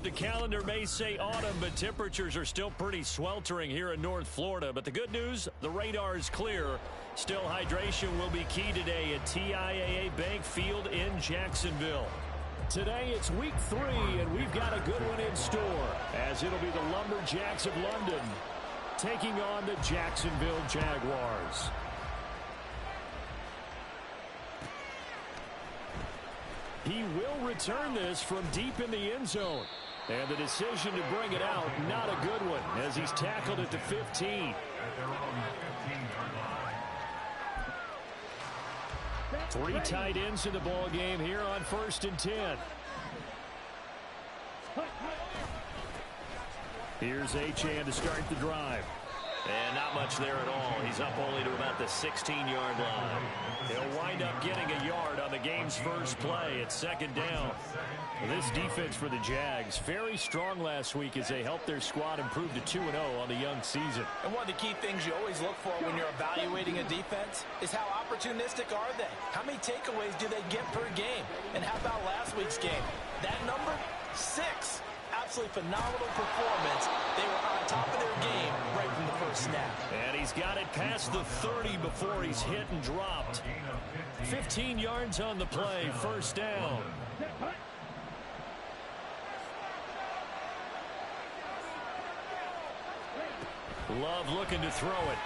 The calendar may say autumn, but temperatures are still pretty sweltering here in North Florida. But the good news, the radar is clear. Still, hydration will be key today at TIAA Bank Field in Jacksonville. Today it's week 3, and we've got a good one in store, as it'll be the Lumberjacks of London taking on the Jacksonville Jaguars. He will return this from deep in the end zone. And the decision to bring it out, not a good one, as he's tackled at the 15. 3 tight ends in the ball game here on 1st and 10. Here's Achane to start the drive. And not much there at all. He's up only to about the 16-yard line. He'll wind up getting a yard on the game's first play at 2nd down. This defense for the Jags, very strong last week as they helped their squad improve to 2-0 on the young season. And one of the key things you always look for when you're evaluating a defense is how opportunistic are they? How many takeaways do they get per game? And how about last week's game? That number, 6. Absolutely phenomenal performance. They were on top of their game right from the first snap. And he's got it past the 30 before he's hit and dropped. 15 yards on the play, 1st down. Love looking to throw it.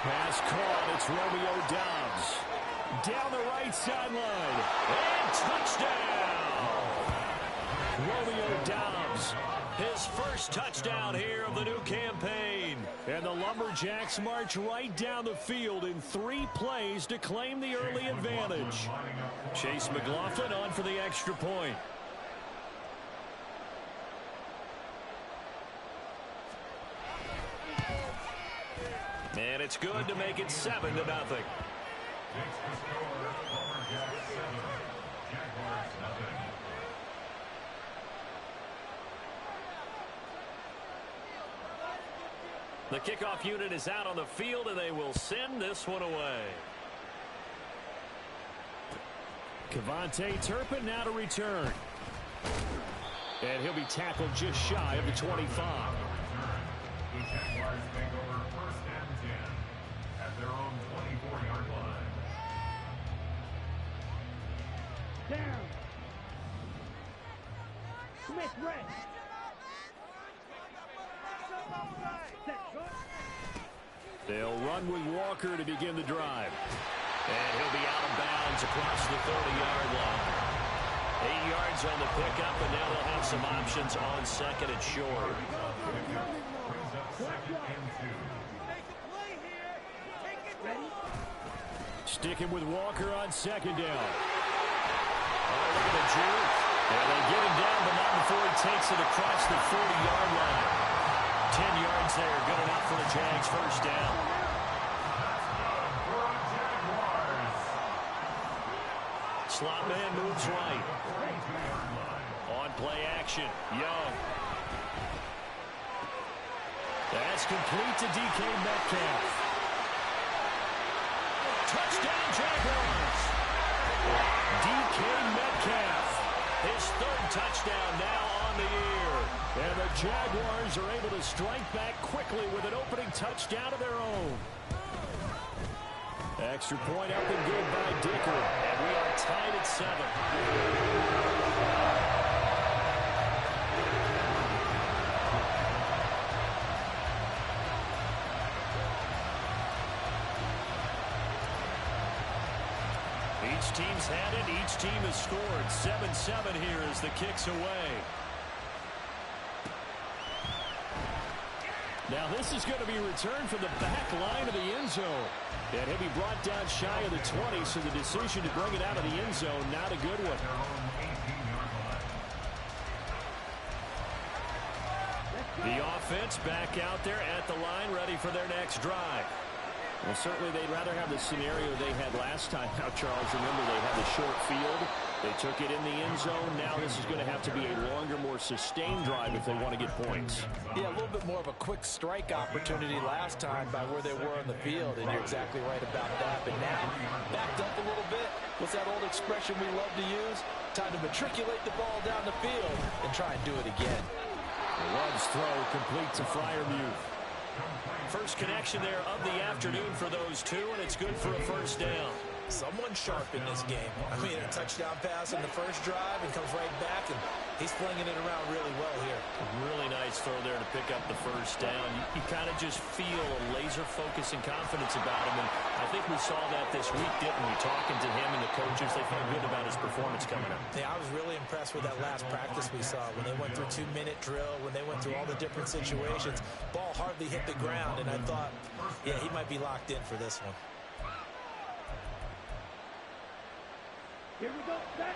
Pass caught. It's Romeo Doubs. Down the right sideline. And touchdown! Romeo Doubs, his first touchdown here of the new campaign. And the Lumberjacks march right down the field in 3 plays to claim the early advantage. Chase McLaughlin on for the extra point. And it's good to make it 7-0. The kickoff unit is out on the field, and they will send this one away. Kevontae Turpin now to return. And he'll be tackled just shy of the 25. The Jaguars take over 1st and 10 at their own 24-yard line. Down. Smith red. They'll run with Walker to begin the drive. And he'll be out of bounds across the 30-yard line. 8 yards on the pickup, and now they'll have some options on 2nd and short. Sticking with Walker on 2nd down. Oh, look at the juke. And they get him down, but not before he takes it across the 40-yard line. 10 yards there, good enough for the Jags, 1st down. Slot man moves right. On play action, Young. That's complete to DK Metcalf. Touchdown, Jaguars. DK Metcalf, his 3rd touchdown now on the year. And the Jaguars are able to strike back quickly with an opening touchdown of their own. Extra point up and good by Dicker. And we are tied at 7. Each team's had it. Each team has scored. 7-7 here as the kick's away. Now this is going to be returned from the back line of the end zone. And he'll be brought down shy of the 20, so the decision to bring it out of the end zone, not a good one. The offense back out there at the line, ready for their next drive. Well, certainly they'd rather have the scenario they had last time out, Charles. Remember, they had the short field. They took it in the end zone. Now this is going to have to be a longer, more sustained drive if they want to get points. Yeah, a little bit more of a quick strike opportunity last time by where they were on the field, and you're exactly right about that. But now, backed up a little bit. What's that old expression we love to use? Time to matriculate the ball down the field and try and do it again. Love's throw complete to Freiermuth. First connection there of the afternoon for those two, and it's good for a first down. Someone sharp in this game. I mean, a touchdown pass in the first drive and comes right back, and he's flinging it around really well here. Really nice throw there to pick up the first down. You kind of just feel a laser focus and confidence about him, and I think we saw that this week, didn't we? Talking to him and the coaches, they felt good about his performance coming up. Yeah, I was really impressed with that last practice we saw when they went through 2-minute drill, when they went through all the different situations. Ball hardly hit the ground, and I thought, yeah, he might be locked in for this one. Here we go. Set.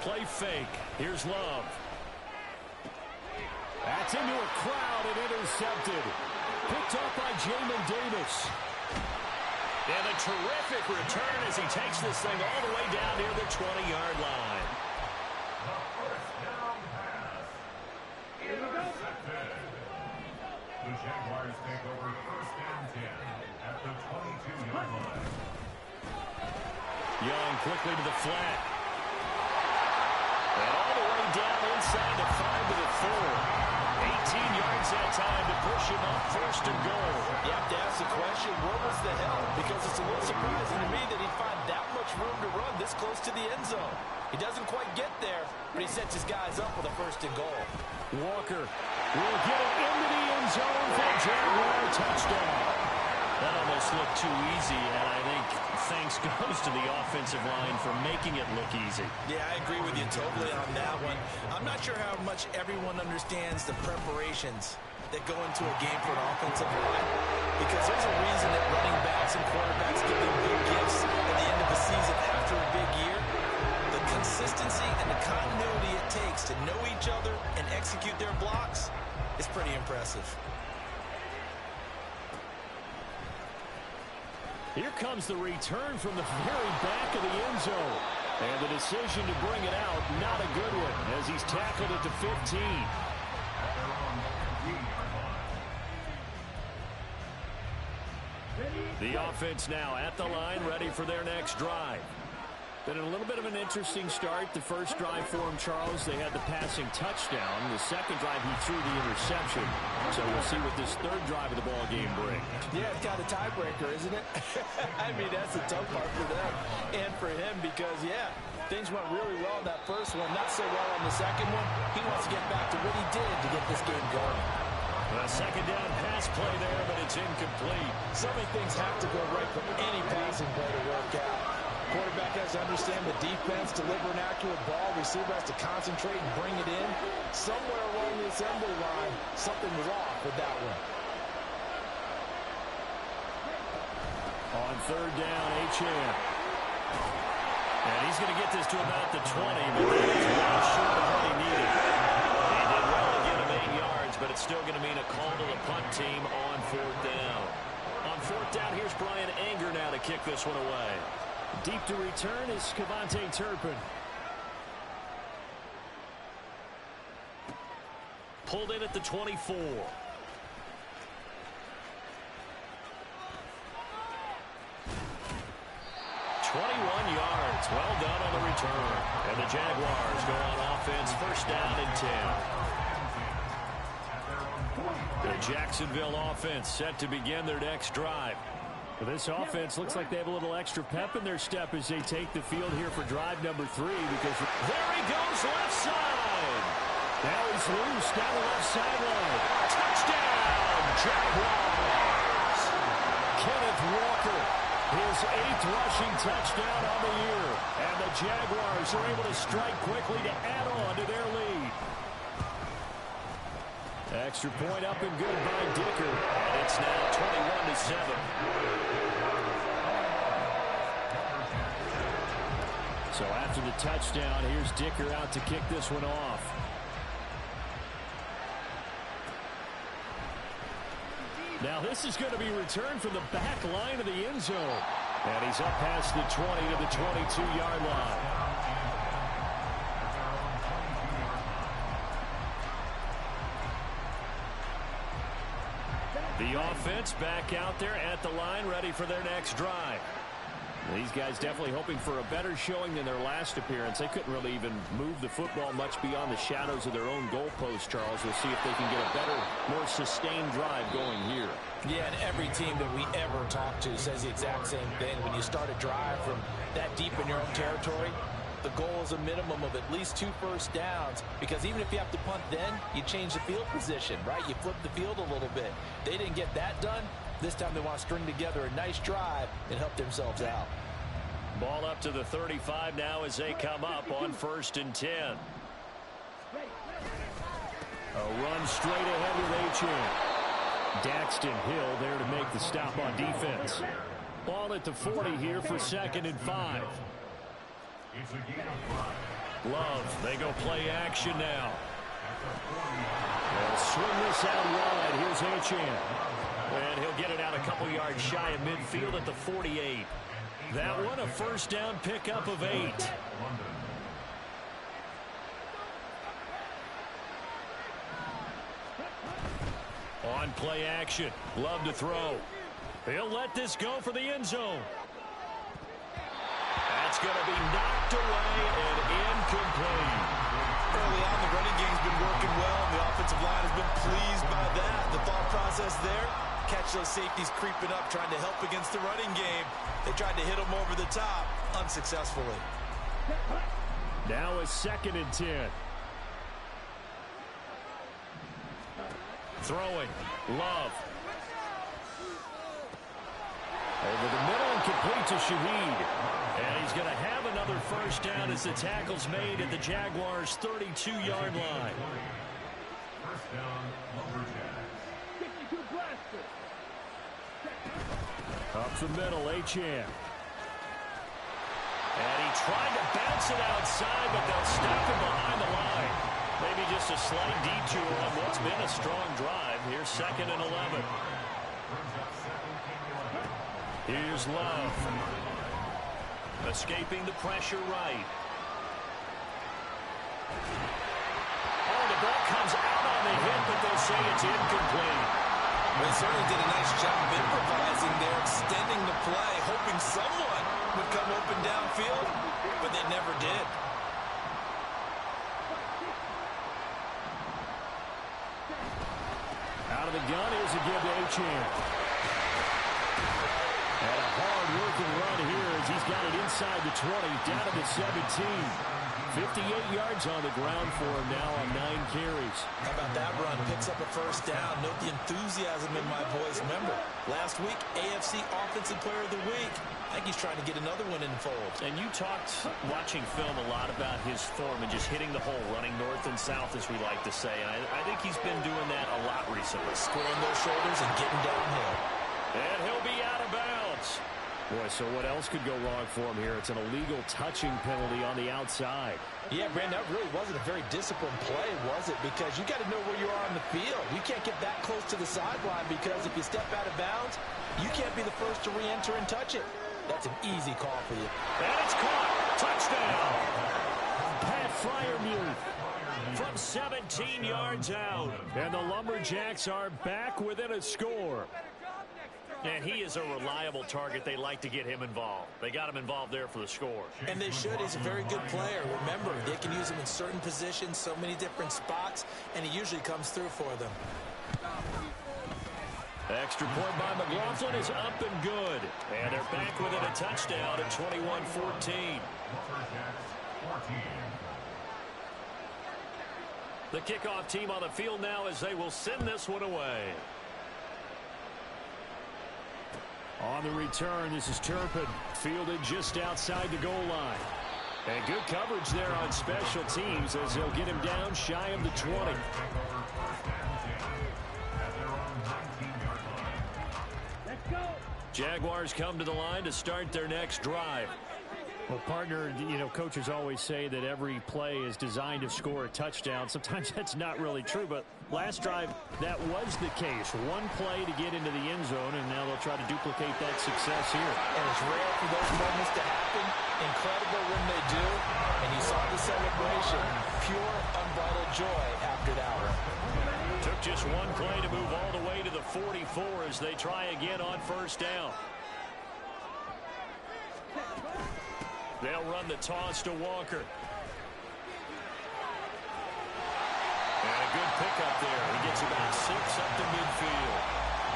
Play fake. Here's Love. That's into a crowd and intercepted. Picked up by Jamin Davis. And a terrific return as he takes this thing all the way down near the 20-yard line. Here we go. The Jaguars take over first and 10 at the 22-yard line. Young quickly to the flat. And all the way down inside the 5 to the 4. 18 yards that time to push him up first and goal. You have to ask the question, where was the help? Because it's a little surprising to me that he'd find that much room to run this close to the end zone. He doesn't quite get there, but he sets his guys up with a first and goal. Walker will get it into the end zone for a Jaguar touchdown. That almost looked too easy, and I think thanks goes to the offensive line for making it look easy. Yeah, I agree with you totally on that one. I'm not sure how much everyone understands the preparations that go into a game for an offensive line, because there's a reason that running backs and quarterbacks give them big gifts at the end of the season after a big year. The consistency and the continuity it takes to know each other and execute their blocks is pretty impressive. Here comes the return from the very back of the end zone. And the decision to bring it out, not a good one, as he's tackled at the 15. The offense now at the line, ready for their next drive. Been a little bit of an interesting start. The first drive for him, Charles, they had the passing touchdown. The second drive, he threw the interception. So we'll see what this third drive of the ball game brings. Yeah, it's got a tiebreaker, isn't it? I mean, that's the tough part for them and for him because, yeah, things went really well in that first one, not so well on the second one. He wants to get back to what he did to get this game going. A second down pass play there, but it's incomplete. So many things have to go right for any passing play to work out. Quarterback has to understand the defense, deliver an accurate ball. Receiver has to concentrate and bring it in. Somewhere along the assembly line, something was off with that one. On third down, Achane. And he's going to get this to about the 20, but that is well short of what he needed. He did well to get him 8 yards, but it's still going to mean a call to the punt team on fourth down. On fourth down, here's Brian Anger now to kick this one away. Deep to return is Kevontae Turpin. Pulled in at the 24. 21 yards. Well done on the return. And the Jaguars go on offense, first down and 10. The Jacksonville offense set to begin their next drive. This offense looks like they have a little extra pep in their step as they take the field here for drive number 3 because there he goes left side. Now he's loose down the left sideline. Touchdown, Jaguars. Kenneth Walker, his 8th rushing touchdown on the year. And the Jaguars are able to strike quickly to add on to their lead. Extra point up and good by Dicker. And it's now 21-7. So after the touchdown, here's Dicker out to kick this one off. Now this is going to be returned from the back line of the end zone. And he's up past the 20 to the 22-yard line. The offense back out there at the line, ready for their next drive. These guys definitely hoping for a better showing than their last appearance. They couldn't really even move the football much beyond the shadows of their own goalpost, Charles. We'll see if they can get a better, more sustained drive going here. Yeah, and every team that we ever talk to says the exact same thing. When you start a drive from that deep in your own territory, the goal is a minimum of at least 2 first downs, because even if you have to punt then, you change the field position, right? You flip the field a little bit. They didn't get that done. This time they want to string together a nice drive and help themselves out. Ball up to the 35 now as they come up on 1st and 10. A run straight ahead with Achane. Daxton Hill there to make the stop on defense. Ball at the 40 here for 2nd and 5. Love, they go play action now. They'll swing this out wide. Here's Achane. And he'll get it out a couple yards shy of midfield at the 48. That one a first down pickup of 8. On play action. Love to throw. He'll let this go for the end zone. That's going to be knocked away and incomplete. Early on, the running game's been working well, and the offensive line has been pleased by that. The thought process there, catch those safeties creeping up, trying to help against the running game. They tried to hit them over the top, unsuccessfully. Now a 2nd and 10. Throwing. Love. Over the middle and complete to Shaheed. And he's going to have another first down as the tackle's made at the Jaguars' 32-yard line. First down, Lumberjack. Up the middle, Achane. And he tried to bounce it outside, but they'll stop him behind the line. Maybe just a slight detour on what's been a strong drive. Here's 2nd and 11. Here's Love. Escaping the pressure right. Oh, the ball comes out on the hit, but they'll say it's incomplete. They certainly did a nice job of improvising there, extending the play, hoping someone would come open downfield, but they never did. Out of the gun, here's a give to Achane. And a hard-working run here as he's got it inside the 20, down to the 17. 58 yards on the ground for him now on 9 carries. How about that run? Picks up a first down. Note the enthusiasm in my voice. Remember, last week, AFC Offensive Player of the Week. I think he's trying to get another one in the fold. And you talked, watching film, a lot about his form and just hitting the hole, running north and south, as we like to say. And I think he's been doing that a lot recently. Squaring those shoulders and getting downhill. And he'll be out of bounds. Boy, so what else could go wrong for him here? It's an illegal touching penalty on the outside. Yeah, Brandon, that really wasn't a very disciplined play, was it? Because you got to know where you are on the field. You can't get that close to the sideline, because if you step out of bounds, you can't be the first to re-enter and touch it. That's an easy call for you. And it's caught. Touchdown. Pat Freiermuth from 17 yards out. And the Lumberjacks are back within a score. And he is a reliable target. They like to get him involved. They got him involved there for the score. And they should. He's a very good player. Remember, they can use him in certain positions, so many different spots, and he usually comes through for them. Extra point by McLaughlin is up and good. And they're back within a touchdown at 21-14. The kickoff team on the field now as they will send this one away. On the return, this is Turpin, fielded just outside the goal line. And good coverage there on special teams as they'll get him down shy of the 20. Let's go. Jaguars come to the line to start their next drive. Well, partner, you know, coaches always say that every play is designed to score a touchdown. Sometimes that's not really true, but last drive, that was the case. One play to get into the end zone, and now they'll try to duplicate that success here. And it's rare for those moments to happen. Incredible when they do. And you saw the celebration. Pure, unbridled joy after that one. Took just one play to move all the way to the 44 as they try again on first down. They'll run the toss to Walker. And a good pickup there. He gets about 6 up to midfield.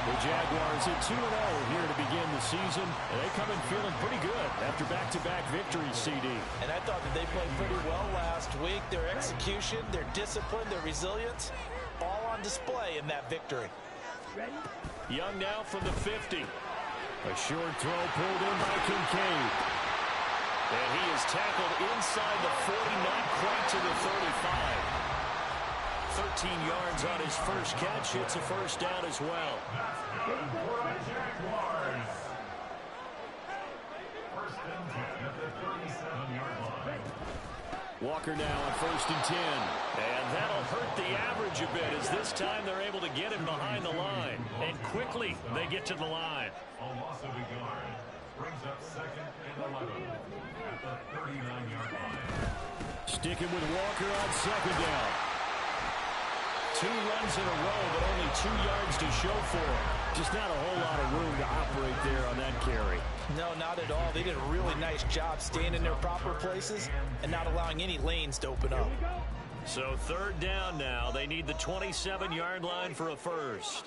The Jaguars at 2-0 here to begin the season. They come in feeling pretty good after back-to-back victories, CD. And I thought that they played pretty well last week. Their execution, their discipline, their resilience, all on display in that victory. Young now from the 50. A short throw pulled in by Kincaid. And he is tackled inside the 40, not quite to the 35. 13 yards on his first catch. It's a first down as well. For the Jaguars. First and 10 at the 37-yard line. Walker now on first and 10. And that'll hurt the average a bit as this time they're able to get him behind the line. And quickly they get to the line. A loss of a yard brings up second and 11 at the 39-yard line. Sticking with Walker on second down. 2 runs in a row, but only 2 yards to show for him. Just not a whole lot of room to operate there on that carry. No, not at all. They did a really nice job staying in their proper places and not allowing any lanes to open up. So third down now. They need the 27-yard line for a first.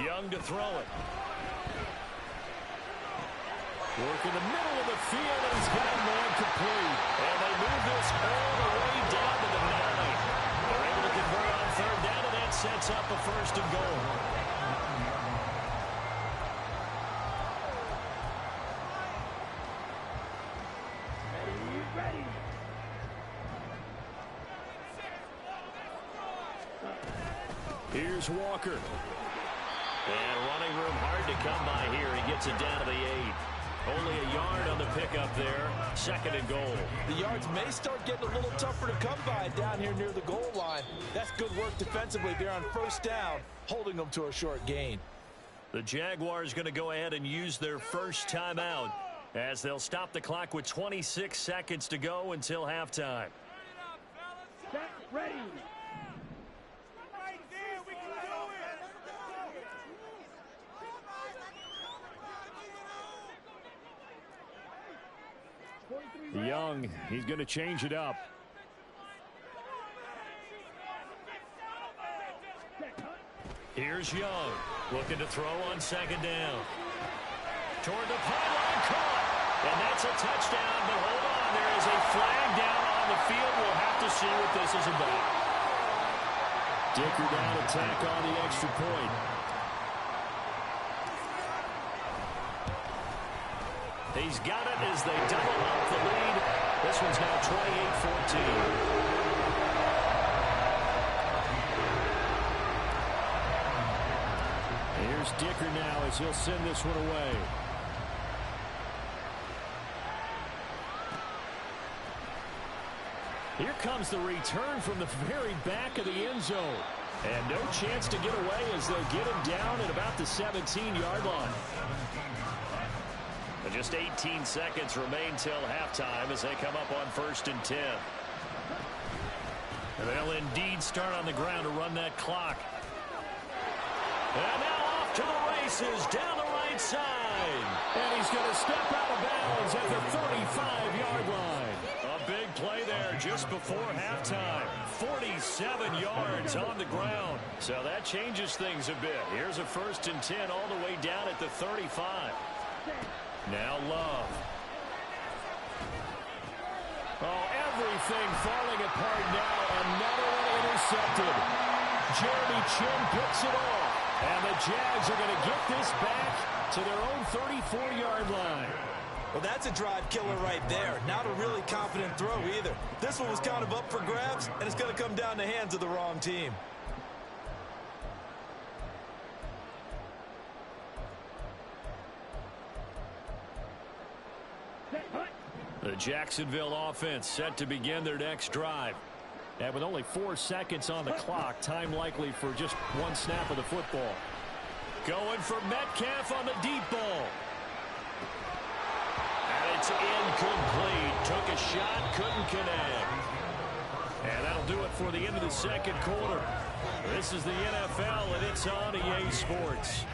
Young to throw it. Work in the middle of the field, and he's got a man complete. And they move this all the way down to the 9. They're able to convert on third down, and that sets up a first and goal. Ready. Here's Walker. And running room hard to come by here. He gets it down to the 8. Only a yard on the pickup there. Second and goal. The yards may start getting a little tougher to come by down here near the goal line. That's good work defensively there on first down, holding them to a short gain. The Jaguars going to go ahead and use their first timeout as they'll stop the clock with 26 seconds to go until halftime. Ready. Young, he's going to change it up. Here's Young, looking to throw on second down. Toward the pylon, caught. And that's a touchdown, but hold on. There is a flag down on the field. We'll have to see what this is about. Dicker down to tack on the extra point. He's got it as they double up the lead. This one's now 28-14. Here's Dicker now as he'll send this one away. Here comes the return from the very back of the end zone. And no chance to get away as they'll get him down at about the 17-yard line. And just 18 seconds remain till halftime as they come up on first and 10. And they'll indeed start on the ground to run that clock. And now off to the races down the right side. And he's going to step out of bounds at the 35-yard line. A big play there just before halftime. 47 yards on the ground. So that changes things a bit. Here's a first and 10 all the way down at the 35. Now Love. Oh, everything falling apart now. Another one intercepted. Jeremy Chin picks it off. And the Jags are going to get this back to their own 34-yard line. Well, that's a drive killer right there. Not a really confident throw either. This one was kind of up for grabs, and it's going to come down the hands of the wrong team. The Jacksonville offense set to begin their next drive. And with only 4 seconds on the clock, time likely for just one snap of the football. Going for Metcalf on the deep ball. And it's incomplete. Took a shot, couldn't connect. And that'll do it for the end of the second quarter. This is the NFL, and it's on EA Sports.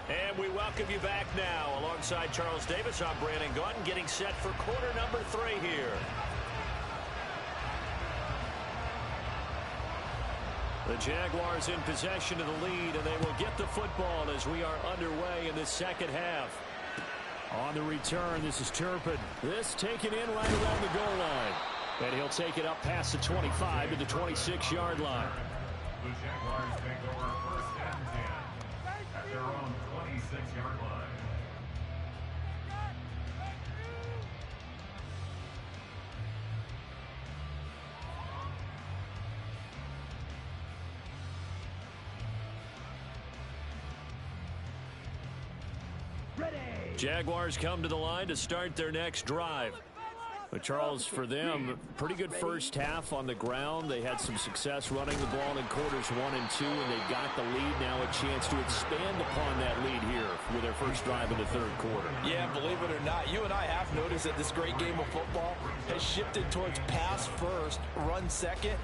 And we welcome you back now. Alongside Charles Davis, I'm Brandon Gaudin, getting set for quarter number 3 here. The Jaguars in possession of the lead, and they will get the football as we are underway in the second half. On the return, this is Turpin. This taken in right around the goal line. And he'll take it up past the 25 to the 26-yard line. The Jaguars take over first and 10 at their own 26-yard line. Jaguars come to the line to start their next drive. But Charles, for them, pretty good first half on the ground. They had some success running the ball in quarters 1 and 2, and they've got the lead now, a chance to expand upon that lead here with their first drive in the third quarter. Yeah, believe it or not, you and I have noticed that this great game of football has shifted towards pass first, run second.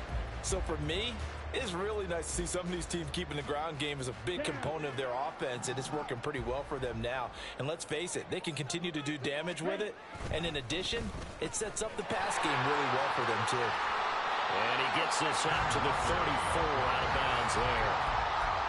So for me, it's really nice to see some of these teams keeping the ground game as a big component of their offense, and it's working pretty well for them now. And let's face it, they can continue to do damage with it. And in addition, it sets up the pass game really well for them, too. And he gets this up to the 34 out of bounds there.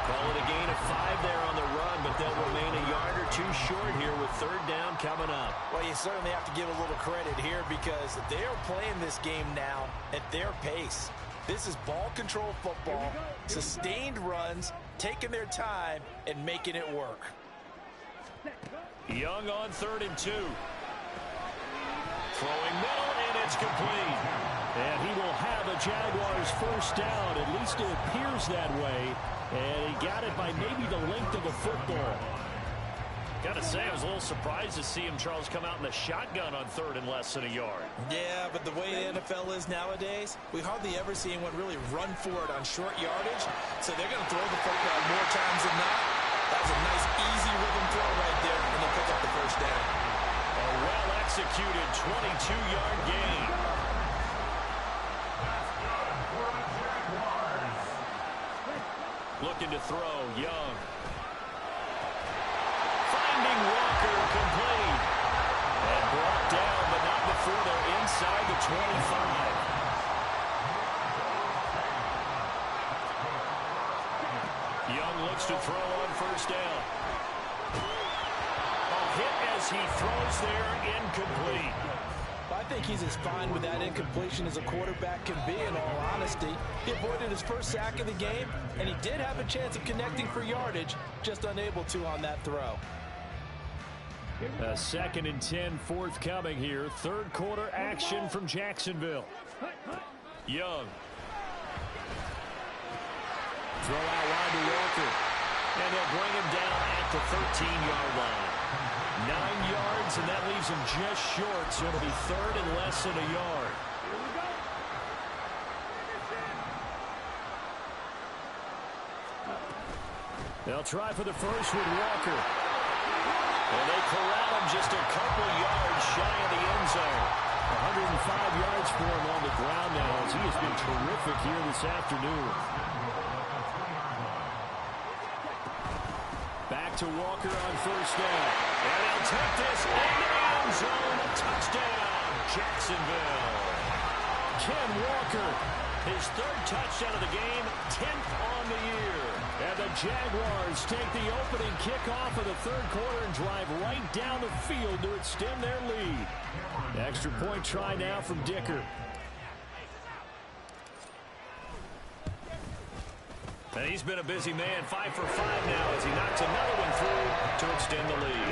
Call it a gain of 5 there on the run, but they'll remain a yard or 2 short here with third down coming up. Well, you certainly have to give a little credit here because they are playing this game now at their pace. This is ball control football, sustained runs, taking their time, and making it work. Young on 3rd and 2. Throwing middle, and it's complete. And he will have a Jaguars first down. At least it appears that way. And he got it by maybe the length of a football. Got to say, I was a little surprised to see him, Charles, come out in the shotgun on 3rd and less than a yard. Yeah, but the way the NFL is nowadays, we hardly ever see anyone really run for it on short yardage. So they're going to throw the football more times than not. That was a nice, easy rhythm throw right there, and they pick up the first down. A well-executed 22-yard gain. That's good for the Jaguars. Looking to throw, Young. Finding Walker, complete. And brought down, but not before they're inside the 25. Young looks to throw on first down. A hit as he throws there, incomplete. I think he's as fine with that incompletion as a quarterback can be, in all honesty. He avoided his first sack of the game, and he did have a chance of connecting for yardage, just unable to on that throw. A 2nd and 10 forthcoming here. Third quarter action from Jacksonville. Young. Throw out wide to Walker. And they'll bring him down at the 13-yard line. 9 yards, and that leaves him just short, so it'll be 3rd and less than a yard. They'll try for the first with Walker. And they corral him just a couple yards shy of the end zone. 105 yards for him on the ground now as he has been terrific here this afternoon. Back to Walker on first down. And they'll take this into the end zone. A touchdown, Jacksonville. Ken Walker, his 3rd touchdown of the game, 10th on the year. And the Jaguars take the opening kickoff of the third quarter and drive right down the field to extend their lead. Extra point try now from Dicker. And he's been a busy man, 5 for 5 now as he knocks another one through to extend the lead.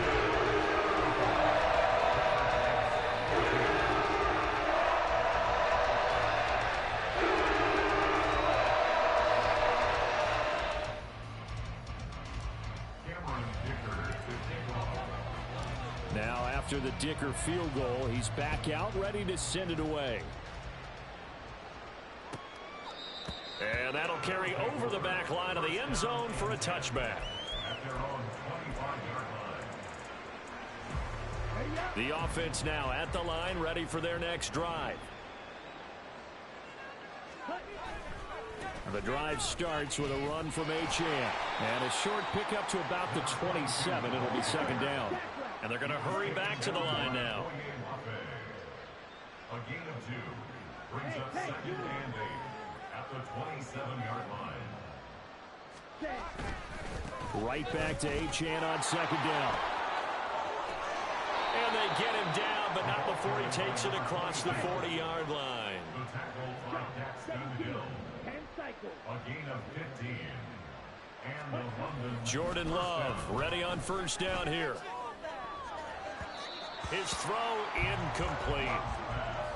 after the Dicker field goal. He's back out, ready to send it away. And that'll carry over the back line of the end zone for a touchback. At their own 25-yard line. The offense now at the line, ready for their next drive. The drive starts with a run from Achane. And a short pickup to about the 27. It'll be second down. And they're going to hurry back to the line now. A gain of 2 brings up second and 8 at the 27-yard line. Right back to Achane on second down. And they get him down, but not before he takes it across the 40-yard line. The tackle by Daxton Hill. A gain of 15. And the London Jordan Love ready on first down here. His throw incomplete.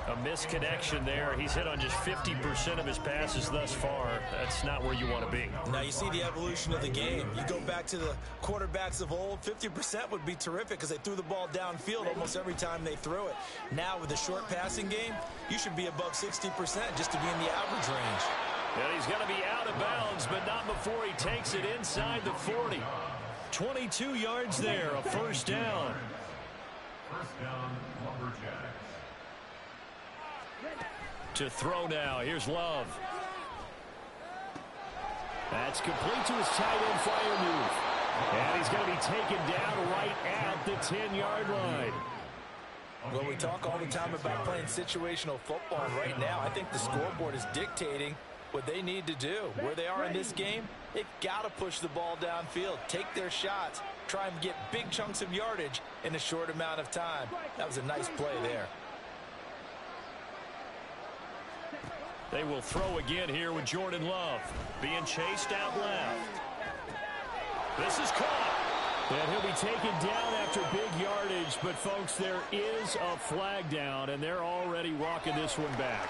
A misconnection there. He's hit on just 50% of his passes thus far. That's not where you want to be. Now you see the evolution of the game. You go back to the quarterbacks of old, 50% would be terrific because they threw the ball downfield almost every time they threw it. Now with the short passing game, you should be above 60% just to be in the average range. And he's going to be out of bounds, but not before he takes it inside the 40. 22 yards there, a first down. First down, Lumberjack. To throw now. Here's Love. That's complete to his tight end fire move. And he's going to be taken down right at the 10-yard line. Well, we talk all the time about playing situational football. And right now, I think the scoreboard is dictating what they need to do. Where they are in this game, they've got to push the ball downfield, take their shots, try and get big chunks of yardage in a short amount of time. That was a nice play there. They will throw again here with Jordan Love being chased out left. This is caught. And he'll be taken down after big yardage. But, folks, there is a flag down, and they're already walking this one back.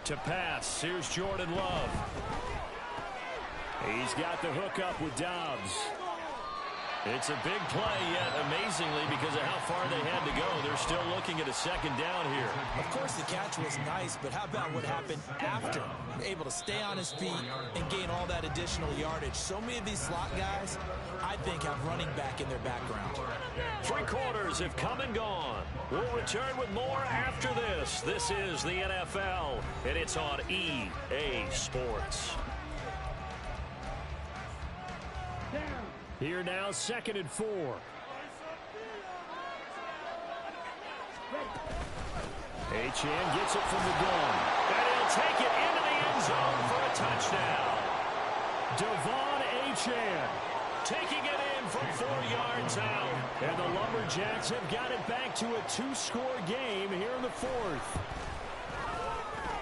To pass, here's Jordan Love. He's got the hook up with Dobbs. It's a big play, yet amazingly, because of how far they had to go, they're still looking at a second down here. Of course, the catch was nice, but how about what happened after? Able to stay on his feet and gain all that additional yardage. So many of these slot guys, I think, have running back in their background. 3 quarters have come and gone. We'll return with more after this. This is the NFL, and it's on EA Sports. Here now, 2nd and 4. Achane gets it from the gun. And he'll take it into the end zone for a touchdown. Devon Achane taking it in from 4 yards out. And the Lumberjacks have got it back to a 2-score game here in the 4th.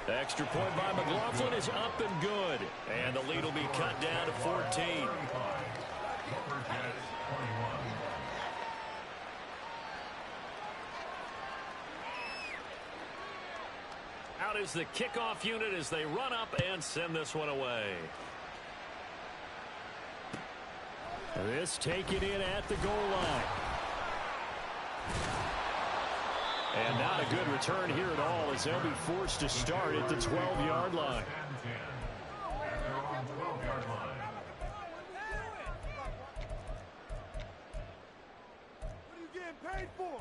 The extra point by McLaughlin is up and good. And the lead will be cut down to 14. Out is the kickoff unit as they run up and send this one away. This taken in at the goal line. And not a good return here at all as they'll be forced to start at the 12-yard line. What are you getting paid for?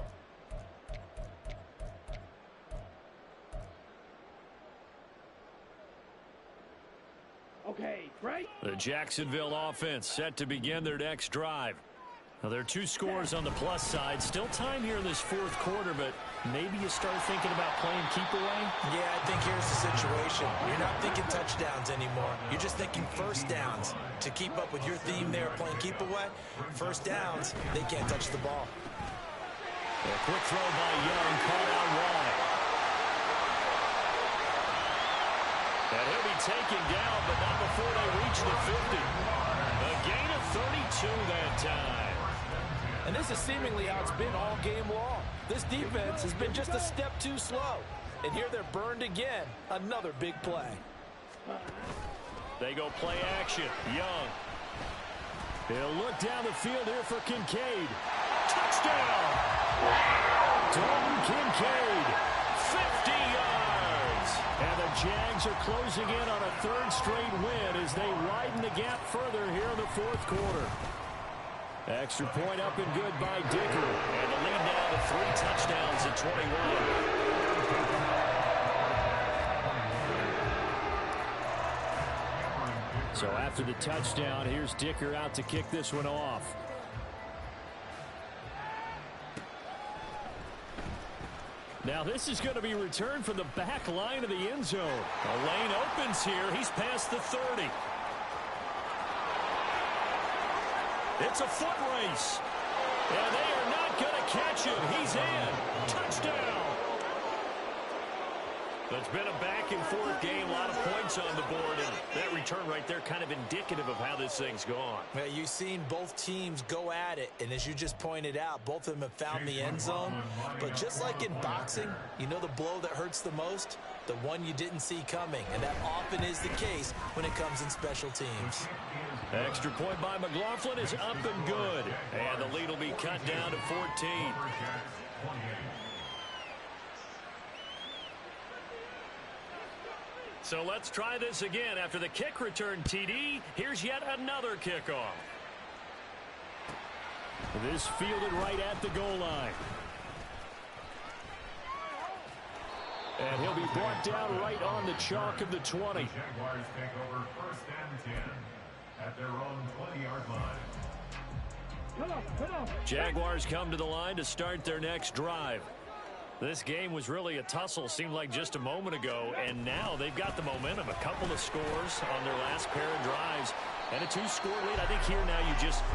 Okay, right? The Jacksonville offense set to begin their next drive. Now, there are 2 scores on the plus side. Still time here in this 4th quarter, but maybe you start thinking about playing keep away? Yeah, I think here's the situation. You're not thinking touchdowns anymore. You're just thinking first downs. To keep up with your theme there, playing keep away, first downs, they can't touch the ball. A quick throw by Young, caught out wide. And he'll be taken down, but not before they reach the 50. A gain of 32 that time. And this is seemingly how it's been all game long. This defense has been just a step too slow. And here they're burned again. Another big play. They go play action. Young. He'll look down the field here for Kincaid. Touchdown! Dalton Kincaid, 50 yards. And the Jags are closing in on a third straight win as they widen the gap further here in the fourth quarter. Extra point up and good by Dicker. And the lead now to 3 touchdowns at 21. So after the touchdown, here's Dicker out to kick this one off. Now this is going to be returned from the back line of the end zone. A lane opens here. He's past the 30. It's a foot race. And they are not going to catch him. He's in. Touchdown. It's been a back-and-forth game, a lot of points on the board, and that return right there kind of indicative of how this thing's gone. Well, you've seen both teams go at it, and as you just pointed out, both of them have found the end zone. But just like in boxing, you know the blow that hurts the most? The one you didn't see coming, and that often is the case when it comes in special teams. Extra point by McLaughlin is up and good, and the lead will be cut down to 14. So let's try this again. After the kick return TD, here's yet another kickoff. This fielded right at the goal line. And he'll be brought down right on the chalk of the 20. Jaguars take over 1st and 10 at their own 20-yard line. Come on. Jaguars come to the line to start their next drive. This game was really a tussle, seemed like just a moment ago, and now they've got the momentum. A couple of scores on their last pair of drives, and a 2-score lead. I think here now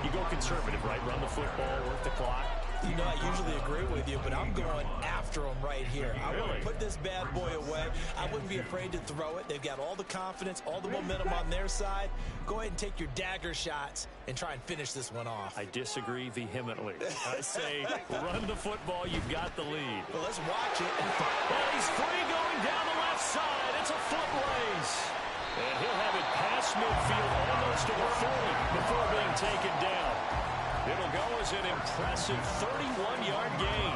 you go conservative, right? Run the football, work the clock. You know, I usually agree with you, but I'm going after them right here. I want to put this bad boy away. I wouldn't be afraid to throw it. They've got all the confidence, all the momentum on their side. Go ahead and take your dagger shots and try and finish this one off. I disagree vehemently. I say run the football. You've got the lead. Well, let's watch it. Well, he's free going down the left side. It's a foot race. And he'll have it past midfield almost to the 40 before being taken down. It'll go as an impressive 31-yard gain.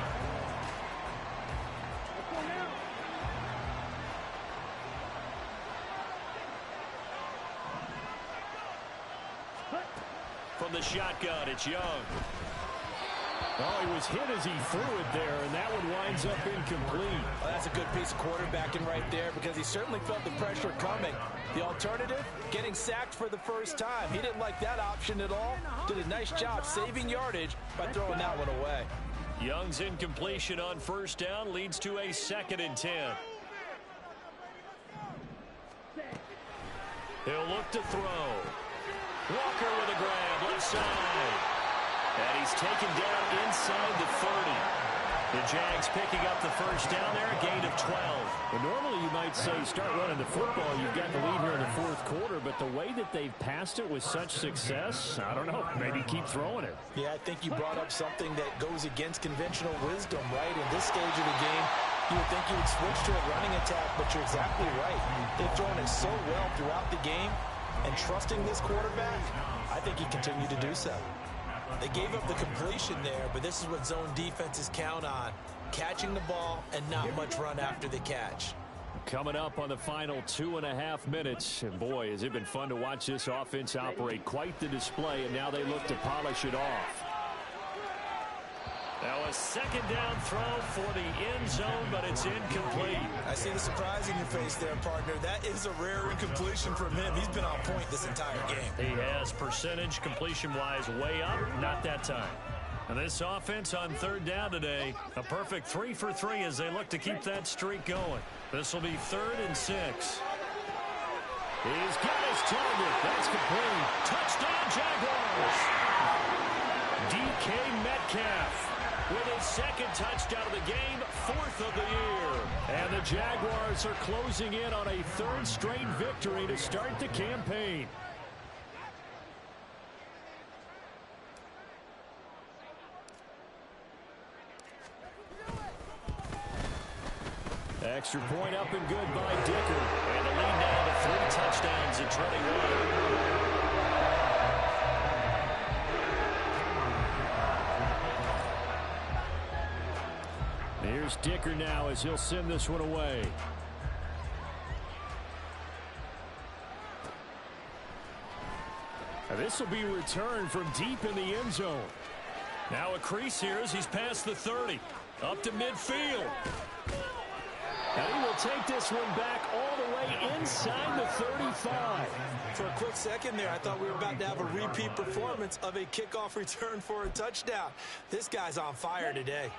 From the shotgun, it's Young. Oh, he was hit as he threw it there, and that one winds up incomplete. Well, that's a good piece of quarterbacking right there because he certainly felt the pressure coming. The alternative, getting sacked for the first time. He didn't like that option at all. Did a nice job saving yardage by throwing that one away. Young's incompletion on first down leads to a 2nd and 10. He'll look to throw. Walker with a grab, left side. And he's taken down inside the 30. The Jags picking up the first down there, a gain of 12. Well, normally you might say start running the football. You've got the lead here in the fourth quarter, but the way that they've passed it with such success, I don't know, maybe keep throwing it. Yeah, I think you brought up something that goes against conventional wisdom, right? In this stage of the game, you would think you would switch to a running attack, but you're exactly right. They've thrown it so well throughout the game, and trusting this quarterback, I think he continued to do so. They gave up the completion there, but this is what zone defenses count on. Catching the ball and not much run after the catch. Coming up on the final 2.5 minutes. And boy, has it been fun to watch this offense operate. Quite the display, and now they look to polish it off. Now a 2nd down throw for the end zone, but it's incomplete. I see the surprise in your face there, partner. That is a rare incompletion from him. He's been on point this entire game. He has percentage completion-wise way up, not that time. And this offense on 3rd down today, a perfect 3 for 3 as they look to keep that streak going. This will be 3rd and 6. He's got his target. That's complete. Touchdown, Jaguars! DK Metcalf with his second touchdown of the game, 4th of the year. And the Jaguars are closing in on a 3rd straight victory to start the campaign. Extra point up and good by Dicker. And the lead now to 3 touchdowns at 21. Here's Dicker now as he'll send this one away. Now this will be returned from deep in the end zone. Now a crease here as he's past the 30. Up to midfield. And he will take this one back all the way inside the 35. For a quick second there, I thought we were about to have a repeat performance of a kickoff return for a touchdown. This guy's on fire today.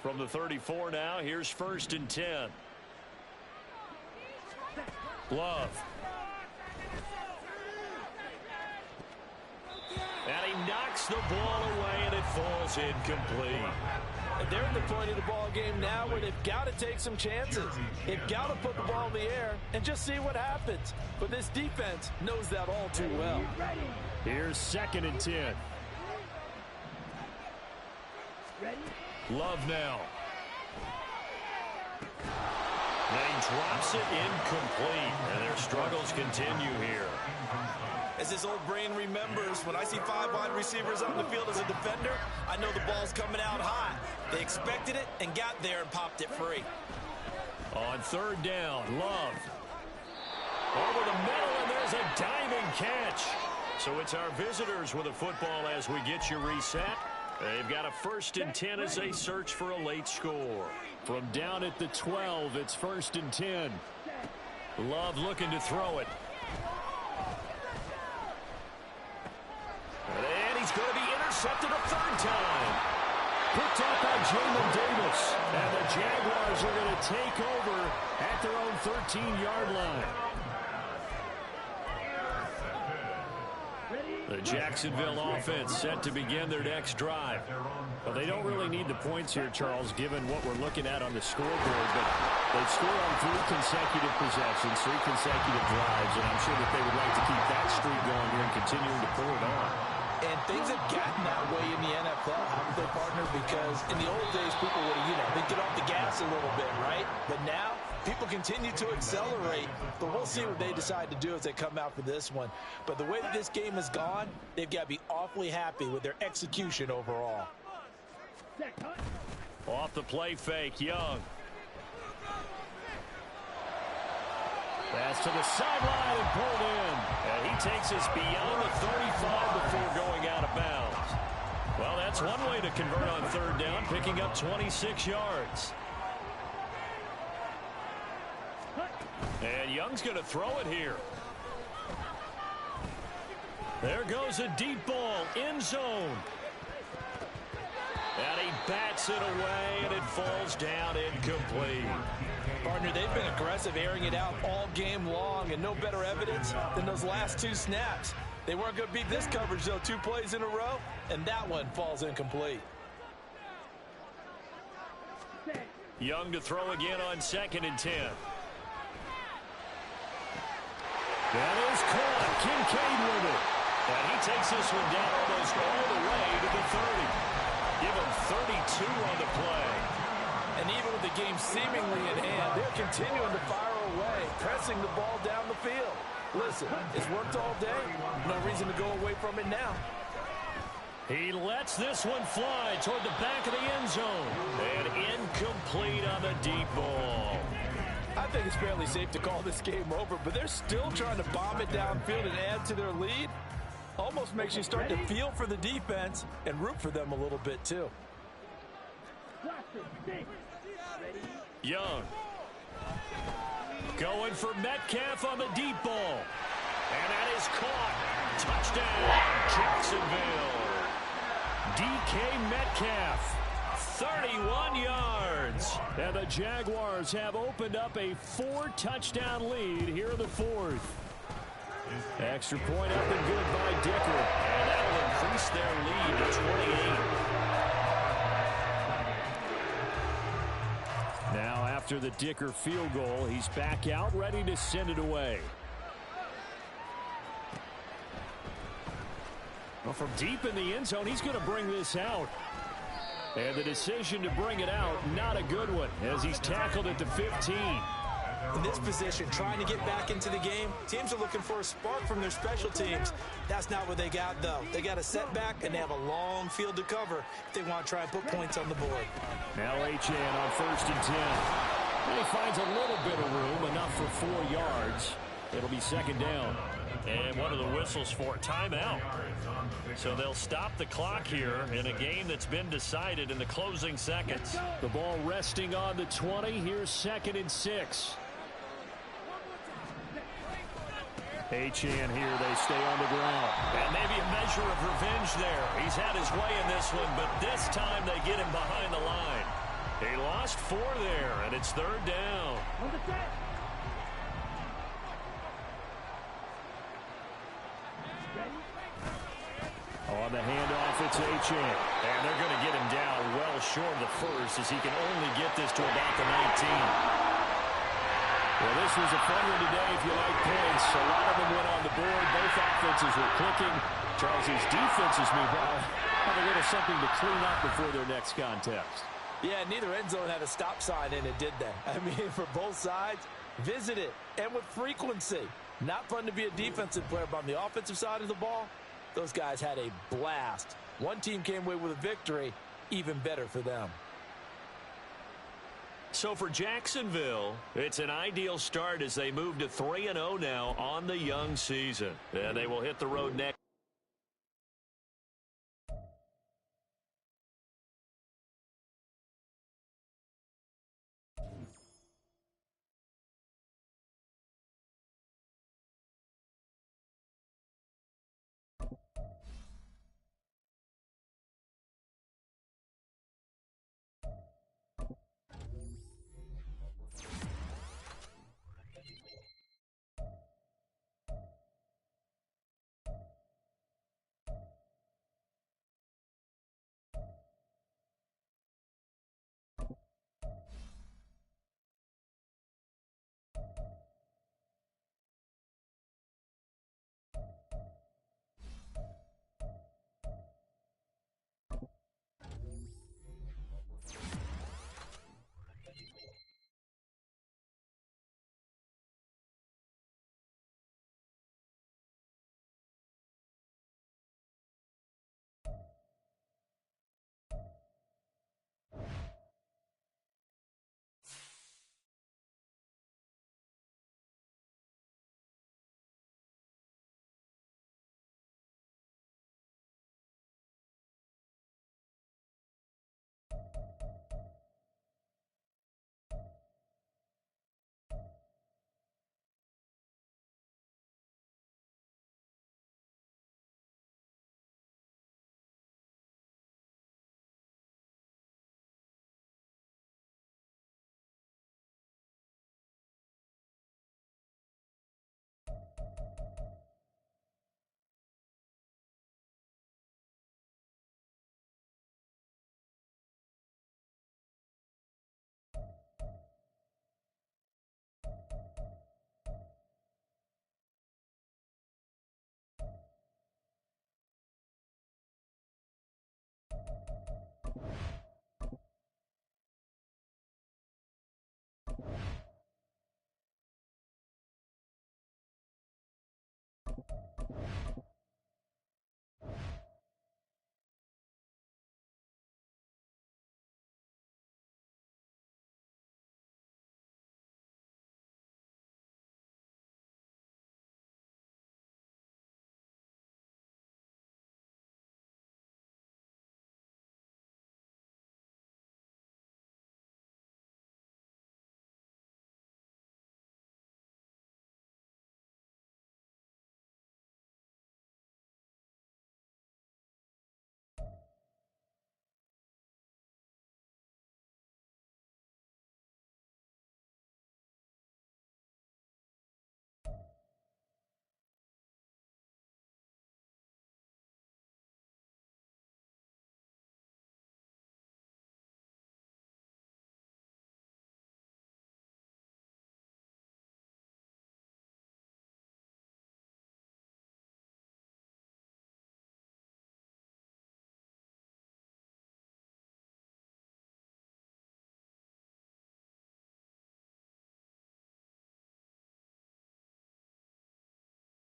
From the 34 now, here's 1st and 10. Love. And he knocks the ball away, and it falls incomplete. And they're at the point of the ball game now where they've got to take some chances. They've got to put the ball in the air and just see what happens. But this defense knows that all too well. Here's 2nd and 10. Love now. They drops it incomplete, and their struggles continue here. As his old brain remembers, when I see 5 wide receivers on the field as a defender, I know the ball's coming out high. They expected it and got there and popped it free. On 3rd down, Love. Over the middle, and there's a diving catch. So it's our visitors with a football as we get you reset. They've got a 1st and 10 as they search for a late score. From down at the 12, it's 1st and 10. Love looking to throw it. And he's going to be intercepted a 3rd time. Picked up by Jamin Davis. And the Jaguars are going to take over at their own 13-yard line. The Jacksonville offense set to begin their next drive. Well, they don't really need the points here, Charles, given what we're looking at on the scoreboard. But they've scored on 3 consecutive possessions, 3 consecutive drives, and I'm sure that they would like to keep that streak going here and continuing to pull it on. And things have gotten that way in the NFL, haven't they, partner? Because in the old days, people would have, they'd get off the gas a little bit, right? But now, people continue to accelerate. But we'll see what they decide to do as they come out for this one. But the way that this game has gone, they've got to be awfully happy with their execution overall. Off the play fake, Young. Pass to the sideline and pulled in. And he takes us beyond the 35 before going out of bounds. Well, that's one way to convert on 3rd down, picking up 26 yards. And Young's going to throw it here. There goes a deep ball, end zone. And he bats it away, and it falls down incomplete. Partner, they've been aggressive, airing it out all game long, and no better evidence than those last 2 snaps. They weren't going to beat this coverage, though, 2 plays in a row, and that one falls incomplete. Young to throw again on 2nd and 10. That is caught. Kincaid with it. And he takes this one down almost all the way to the 30. Give him 32 on the play. And even with the game seemingly in hand, they're continuing to fire away, pressing the ball down the field. Listen, it's worked all day. No reason to go away from it now. He lets this one fly toward the back of the end zone. And incomplete on the deep ball. I think it's fairly safe to call this game over, but they're still trying to bomb it downfield and add to their lead. Almost makes you start to feel for the defense and root for them a little bit, too. Young. Going for Metcalf on the deep ball. And that is caught. Touchdown, Jacksonville. DK Metcalf, 31 yards. And the Jaguars have opened up a 4-touchdown lead here in the 4th. Extra point up and good by Dicker. And that will increase their lead to 28. After the Dicker field goal, he's back out, ready to send it away. Well, from deep in the end zone, he's going to bring this out. And the decision to bring it out, not a good one, as he's tackled at the 15. In this position, trying to get back into the game, teams are looking for a spark from their special teams. That's not what they got, though. They got a setback, and they have a long field to cover if they want to try and put points on the board. Now Achane on 1st and 10. And he finds a little bit of room, enough for 4 yards. It'll be 2nd down. And one of the whistles for timeout. So they'll stop the clock here in a game that's been decided in the closing seconds. The ball resting on the 20. Here's 2nd and 6. Achane here. They stay on the ground. And maybe a measure of revenge there. He's had his way in this one, but this time they get him behind the line. He lost 4 there, and it's 3rd down. On the handoff, it's Achane. And they're going to get him down well short of the first, as he can only get this to about the 19. Well, this was a fun one today if you like points. A lot of them went on the board. Both offenses were clicking. Charles's defenses, meanwhile, have a little something to clean up before their next contest. Yeah, neither end zone had a stop sign in it, did they? I mean, for both sides, visit it, and with frequency. Not fun to be a defensive player, but on the offensive side of the ball, those guys had a blast. One team came away with a victory, even better for them. So for Jacksonville, it's an ideal start as they move to 3-0 now on the young season. And they will hit the road next.